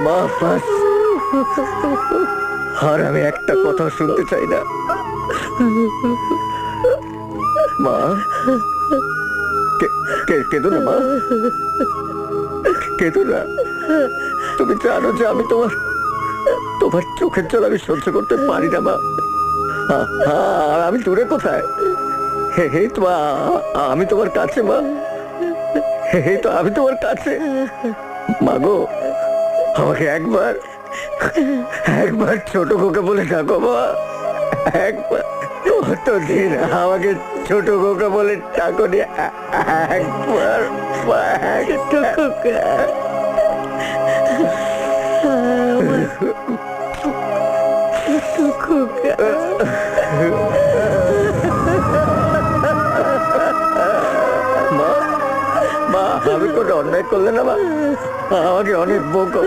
মা বাস, আর আমি একটা কথা শুনতে চাই না। মা, কেঁদো না মা, কেঁদো না। তুমি জানো যে আমি তোমার তোমার চোখের জল আমি সহ্য করতে পারি না মা। আর আমি দূরে কোথায়? হে হে তো আমি তোমার কাছে মা। হে হে তো আমি তোমার কাছে। মা গো, আমাকে একবার একবার ছোট খোকা বলে ডাকো মা। একবার, কতদিন আমাকে ছোট খোকা বলে ডাকো নি। একবার ছোট খোকা, আমার ছোট খোকা। মা, মা আমি কোনো অন্যায় করলে না মা, আমাকে অনেক বকো।